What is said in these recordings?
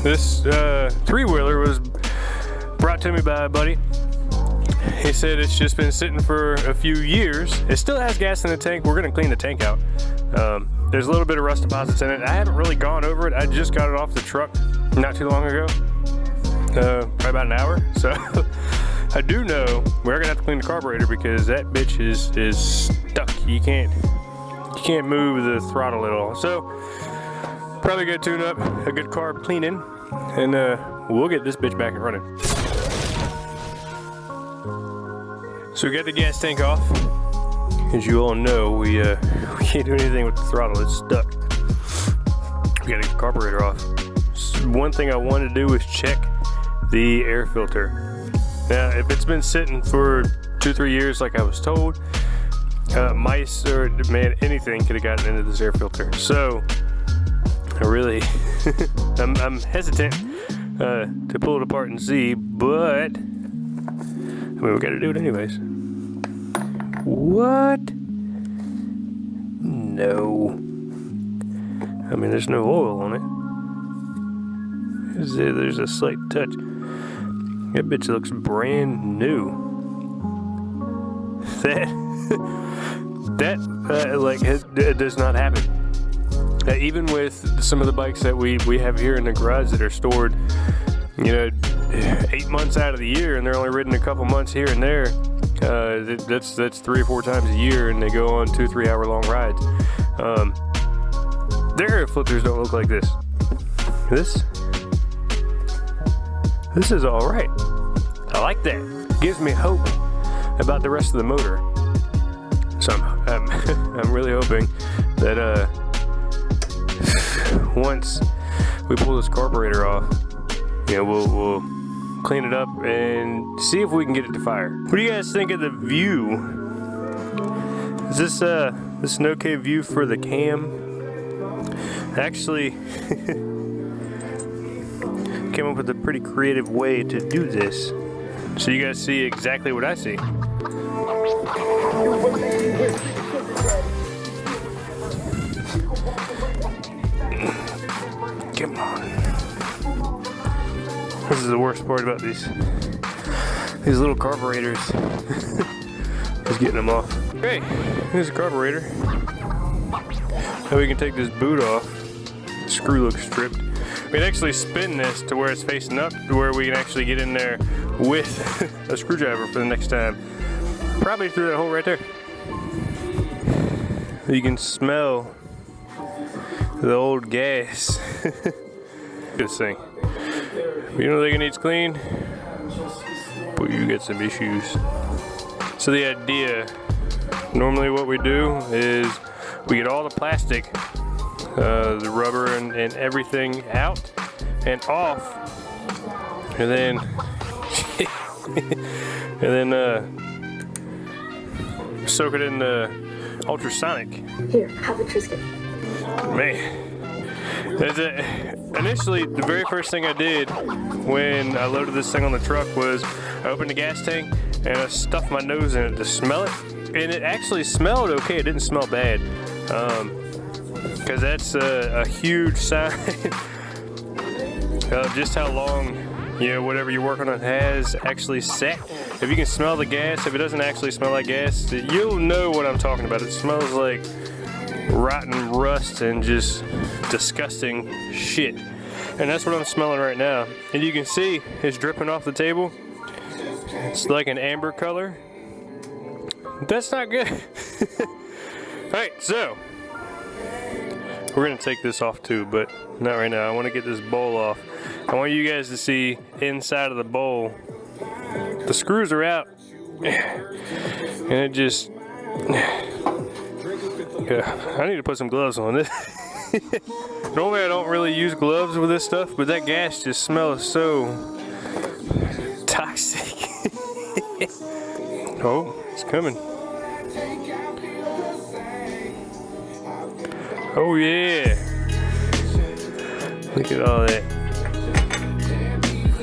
This three-wheeler was brought to me by a buddy. He said it's just been sitting for a few years. It still has gas in the tank. We're gonna clean the tank out. There's a little bit of rust deposits in it. I haven't really gone over it. I just got it off the truck not too long ago, probably about an hour. So I do know we're gonna have to clean the carburetor because that bitch is stuck. You can't move the throttle at all. So probably gonna tune up a good carb cleaning, and we'll get this bitch back and running. So we got the gas tank off. As you all know, we can't do anything with the throttle, it's stuck. We gotta get the carburetor off. So one thing I wanted to do was check the air filter. Now, if it's been sitting for 2-3 years like I was told, mice or man, anything could have gotten into this air filter. So, I really, I'm hesitant to pull it apart and see, but, I mean, we gotta do it anyways. What? No. I mean, there's no oil on it. There's a slight touch. That bitch looks brand new. It does not happen. Even with some of the bikes that we have here in the garage that are stored, 8 months out of the year, and they're only ridden a couple months here and there. That's 3 or 4 times a year, and they go on 2-3 hour long rides. Their air filters don't look like this. This is all right. I like that. Gives me hope about the rest of the motor. So I'm really hoping that once we pull this carburetor off, we'll clean it up and see if we can get it to fire. What do you guys think of the view? Is this an okay view for the cam? Actually, came up with a pretty creative way to do this, so you guys see exactly what I see. Come on. This is the worst part about these little carburetors. Just getting them off. Okay, here's the carburetor. Now we can take this boot off. The screw looks stripped. We can actually spin this to where it's facing up, to where we can actually get in there with a screwdriver for the next time. Probably through that hole right there. You can smell the old gas. This thing. You know they needs clean, but you get some issues. So the idea, normally what we do is we get all the plastic, the rubber and everything out and off, and then soak it in the ultrasonic. Here, have a Triscuit. Man. Initially, the very first thing I did when I loaded this thing on the truck was I opened the gas tank and I stuffed my nose in it to smell it, and it actually smelled okay. It didn't smell bad, because that's a huge sign of just how long whatever you're working on has actually sat. If you can smell the gas, if it doesn't actually smell like gas, you'll know what I'm talking about. It smells like rotten rust and just disgusting shit, and that's what I'm smelling right now. And you can see it's dripping off the table. It's like an amber color. That's not good. Alright, so we're gonna take this off too, but not right now. I want to get this bowl off. I want you guys to see inside of the bowl. The screws are out, and it just I need to put some gloves on this. Normally I don't really use gloves with this stuff, but that gas just smells so toxic. Oh, it's coming. Oh yeah. Look at all that.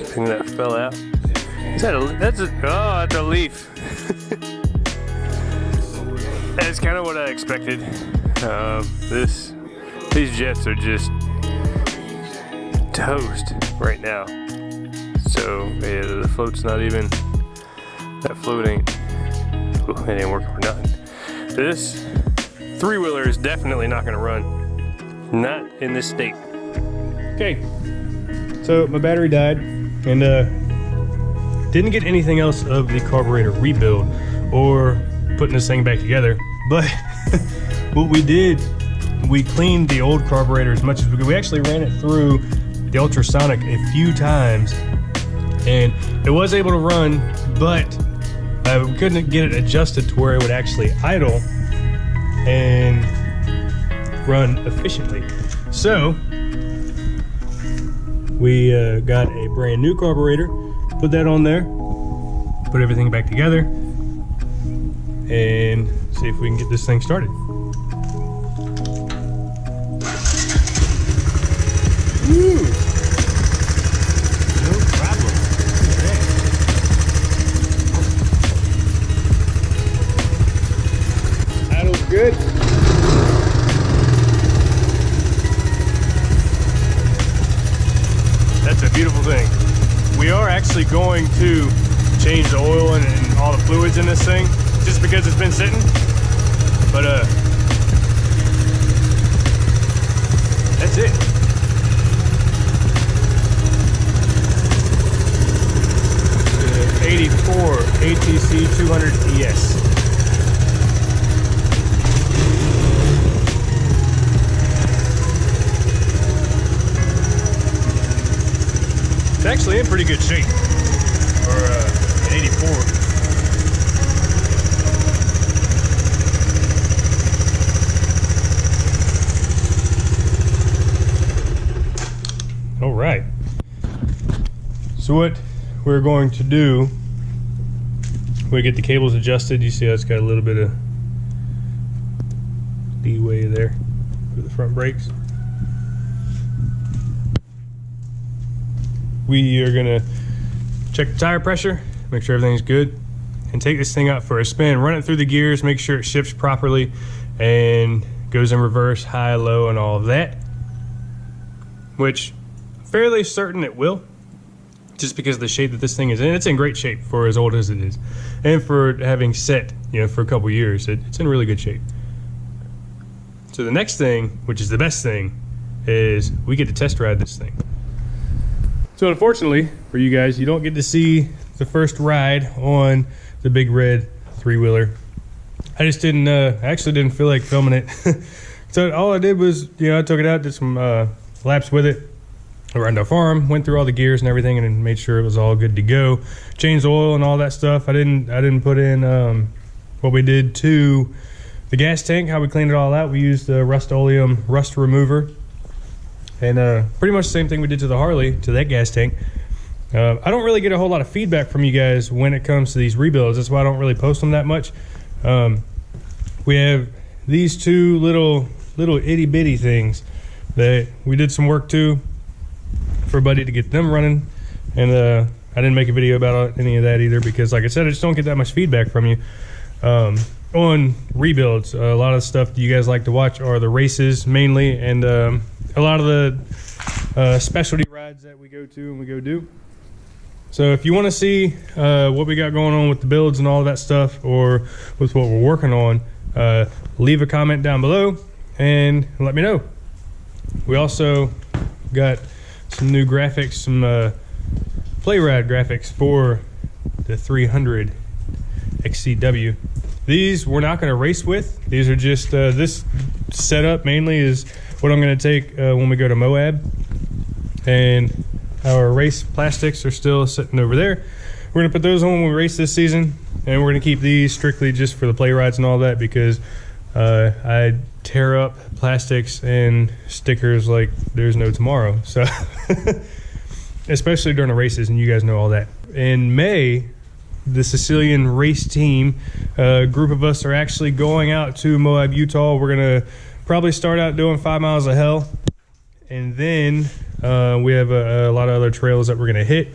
Thing that fell out. Is that that's a leaf. That's kind of what I expected. These jets are just toast right now. So yeah, the float's not even, that float ain't, it ain't working for nothing. This three-wheeler is definitely not gonna run. Not in this state. Okay, so my battery died and didn't get anything else of the carburetor rebuild or putting this thing back together. But what we did, we cleaned the old carburetor as much as we could. We actually ran it through the ultrasonic a few times and it was able to run, but we couldn't get it adjusted to where it would actually idle and run efficiently. So we got a brand new carburetor, put that on there, put everything back together, and see if we can get this thing started. Woo! No problem. Okay. Idle's good. That's a beautiful thing. We are actually going to change the oil and all the fluids in this thing just because it's been sitting. But that's it. The 84 ATC 200 ES. It's actually in pretty good shape for an 84. All right. So what we're going to do, we get the cables adjusted. You see how it's got a little bit of leeway there for the front brakes. We are gonna check the tire pressure, make sure everything's good, and take this thing out for a spin. Run it through the gears, make sure it shifts properly and goes in reverse, high, low, and all of that. Which, fairly certain it will, just because of the shape that this thing is in. It's in great shape for as old as it is, and for having set, you know, for a couple years, it's in really good shape. So the next thing, which is the best thing, is we get to test ride this thing. So unfortunately for you guys, you don't get to see the first ride on the big red three-wheeler. I just didn't, actually didn't feel like filming it. So all I did was, you know, I took it out, did some laps with it around our farm, went through all the gears and everything, and then made sure it was all good to go. Changed the oil and all that stuff. I didn't put in what we did to the gas tank, how we cleaned it all out. We used the Rust-Oleum rust remover. And pretty much the same thing we did to the Harley, to that gas tank. I don't really get a whole lot of feedback from you guys when it comes to these rebuilds. That's why I don't really post them that much. We have these two little itty bitty things that we did some work to for a buddy to get them running. And I didn't make a video about any of that either because, like I said, I just don't get that much feedback from you. On rebuilds, a lot of the stuff that you guys like to watch are the races mainly, and a lot of the specialty rides that we go to and we go do. So if you want to see what we got going on with the builds and all that stuff, or with what we're working on, leave a comment down below and let me know. We also got some new graphics, some play ride graphics for the 300 XCW. These we're not going to race with. These are just, this setup mainly is what I'm going to take when we go to Moab. And our race plastics are still sitting over there. We're going to put those on when we race this season. And we're going to keep these strictly just for the play rides and all that, because I tear up plastics and stickers like there's no tomorrow. So, especially during the races, and you guys know all that. In May, the Sicilian race team, a group of us are actually going out to Moab, Utah. We're going to probably start out doing 5 miles of hell. And then we have a lot of other trails that we're going to hit.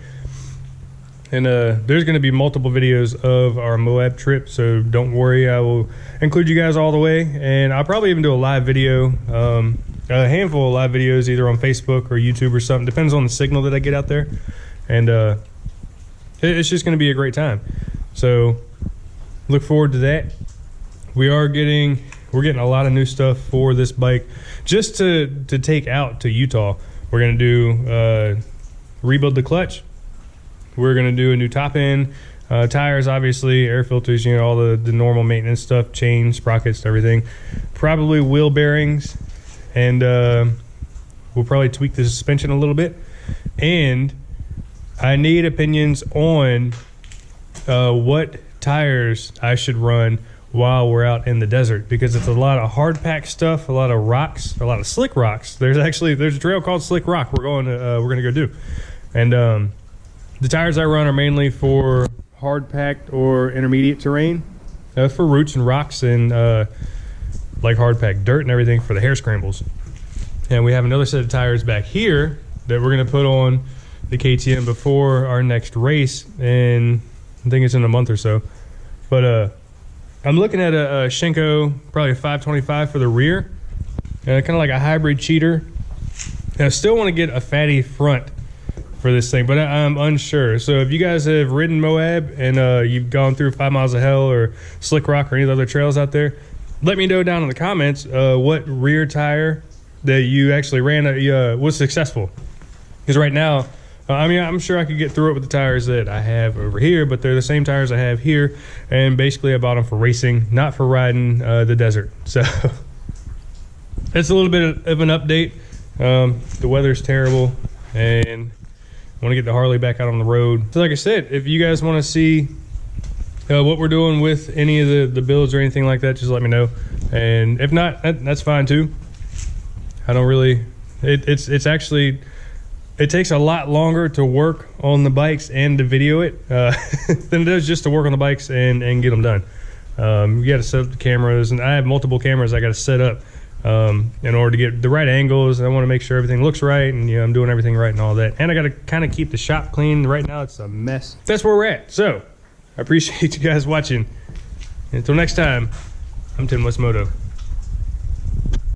And there's going to be multiple videos of our Moab trip, so don't worry. I will include you guys all the way. And I'll probably even do a live video a handful of live videos either on Facebook or YouTube or something. Depends on the signal that I get out there. And it's just going to be a great time. So look forward to that. We're getting a lot of new stuff for this bike just to take out to Utah. We're going to do rebuild the clutch. We're going to do a new top end, tires, obviously, air filters, you know, all the normal maintenance stuff, chains, sprockets, everything. Probably wheel bearings, and we'll probably tweak the suspension a little bit. And I need opinions on what tires I should run while we're out in the desert, because it's a lot of hard pack stuff, a lot of rocks, a lot of slick rocks. There's a trail called Slick Rock we're gonna go do. And the tires I run are mainly for hard packed or intermediate terrain, for roots and rocks, and like hard packed dirt and everything for the hair scrambles. And we have another set of tires back here that we're gonna put on the KTM before our next race, and I think it's in a month or so. But I'm looking at a Schenko, probably a 525 for the rear, kind of like a hybrid cheater. And I still want to get a fatty front for this thing, but I'm unsure. So if you guys have ridden Moab and you've gone through 5 Miles of Hell or Slick Rock or any other trails out there, let me know down in the comments what rear tire that you actually ran was successful. Because right now, I mean, I'm sure I could get through it with the tires that I have over here, but they're the same tires I have here. And basically I bought them for racing, not for riding the desert. So that's a little bit of an update. The weather's terrible and I want to get the Harley back out on the road. So like I said, if you guys want to see what we're doing with any of the builds or anything like that, just let me know. And if not, that's fine too. I don't really, it's actually, it takes a lot longer to work on the bikes and to video it than it does just to work on the bikes and get them done. You got to set up the cameras, and I have multiple cameras I got to set up in order to get the right angles. I want to make sure everything looks right, and I'm doing everything right and all that. And I got to kind of keep the shop clean. Right now it's a mess. That's where we're at. So I appreciate you guys watching. Until next time, I'm Tim Westmoto.